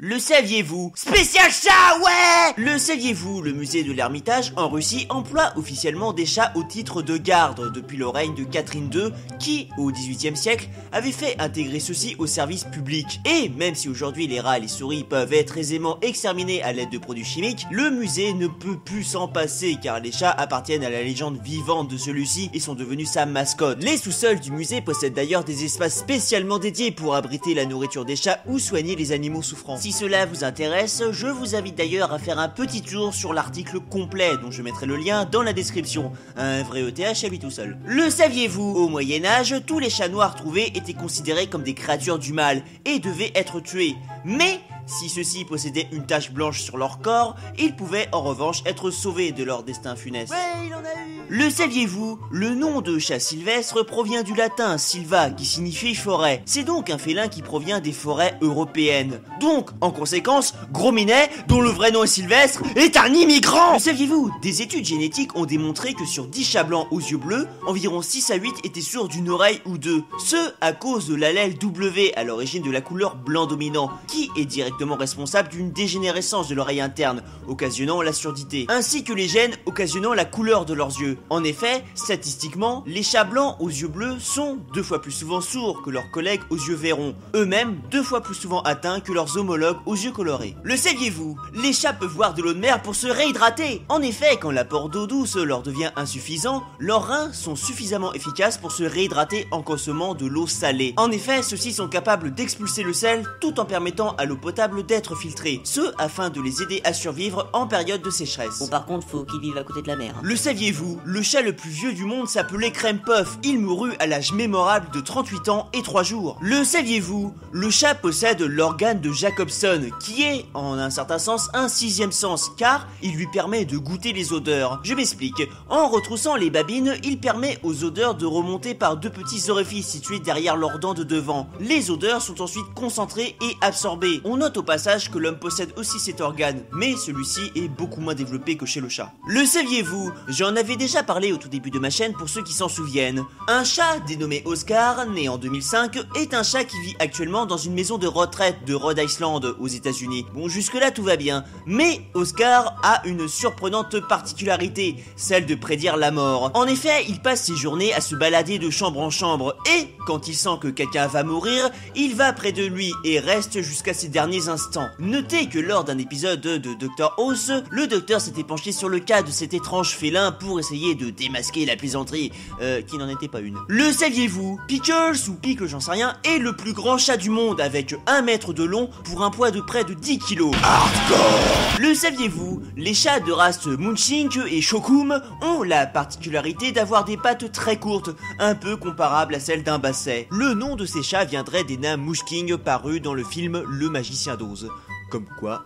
Le saviez-vous? Spécial chat, ouais! Le saviez-vous? Le musée de l'Ermitage en Russie emploie officiellement des chats au titre de garde depuis le règne de Catherine II qui, au XVIIIe siècle, avait fait intégrer ceux-ci au service public. Et même si aujourd'hui les rats et les souris peuvent être aisément exterminés à l'aide de produits chimiques, le musée ne peut plus s'en passer car les chats appartiennent à la légende vivante de celui-ci et sont devenus sa mascotte. Les sous-sols du musée possèdent d'ailleurs des espaces spécialement dédiés pour abriter la nourriture des chats ou soigner les animaux souffrants. Si cela vous intéresse, je vous invite d'ailleurs à faire un petit tour sur l'article complet dont je mettrai le lien dans la description. Un vrai ETH à lui tout seul. Le saviez-vous? Au Moyen-Âge, tous les chats noirs trouvés étaient considérés comme des créatures du mal et devaient être tués. Mais si ceux-ci possédaient une tache blanche sur leur corps, ils pouvaient en revanche être sauvés de leur destin funeste. Ouais, il en a eu. Le saviez-vous? Le nom de chat sylvestre provient du latin silva qui signifie forêt. C'est donc un félin qui provient des forêts européennes. Donc, en conséquence, Gros Minet, dont le vrai nom est Sylvestre, est un immigrant. Le saviez-vous? Des études génétiques ont démontré que sur 10 chats blancs aux yeux bleus, environ 6 à 8 étaient sourds d'une oreille ou deux. Ce à cause de l'allèle W à l'origine de la couleur blanc dominant, qui est directement responsable d'une dégénérescence de l'oreille interne, occasionnant la surdité, ainsi que les gènes occasionnant la couleur de leurs yeux. En effet, statistiquement, les chats blancs aux yeux bleus sont 2 fois plus souvent sourds que leurs collègues aux yeux verrons, eux-mêmes 2 fois plus souvent atteints que leurs homologues aux yeux colorés. Le saviez-vous? Les chats peuvent boire de l'eau de mer pour se réhydrater. En effet, quand l'apport d'eau douce leur devient insuffisant, leurs reins sont suffisamment efficaces pour se réhydrater en consommant de l'eau salée. En effet, ceux-ci sont capables d'expulser le sel tout en permettant à l'eau potable d'être filtrée, ce afin de les aider à survivre en période de sécheresse. Bon, par contre, faut qu'ils vivent à côté de la mer. Le saviez-vous? Le chat le plus vieux du monde s'appelait Crème Puff. Il mourut à l'âge mémorable de 38 ans et 3 jours. Le saviez-vous? Le chat possède l'organe de Jacobson, qui est, en un certain sens, un 6e sens, car il lui permet de goûter les odeurs. Je m'explique. En retroussant les babines, il permet aux odeurs de remonter par 2 petits orifices situés derrière leurs dents de devant. Les odeurs sont ensuite concentrées et absorbées. On note au passage que l'homme possède aussi cet organe, mais celui-ci est beaucoup moins développé que chez le chat. Le saviez-vous? J'en avais déjà parlé au tout début de ma chaîne pour ceux qui s'en souviennent. Un chat dénommé Oscar, né en 2005, est un chat qui vit actuellement dans une maison de retraite de Rhode Island aux États-Unis. Bon, jusque-là tout va bien, mais Oscar a une surprenante particularité, celle de prédire la mort. En effet, il passe ses journées à se balader de chambre en chambre et, quand il sent que quelqu'un va mourir, il va près de lui et reste jusqu'à ses derniers instants. Notez que lors d'un épisode de Dr House, le docteur s'était penché sur le cas de cet étrange félin pour essayer de démasquer la plaisanterie, qui n'en était pas une. Le saviez-vous? Pickles, ou Pickle, j'en sais rien, est le plus grand chat du monde avec 1 mètre de long pour un poids de près de 10 kg. Hardcore! Le saviez-vous? Les chats de race Munchink et Shokum ont la particularité d'avoir des pattes très courtes, un peu comparables à celles d'un basset. Le nom de ces chats viendrait des nains Mushking parus dans le film Le Magicien d'Oz. Comme quoi...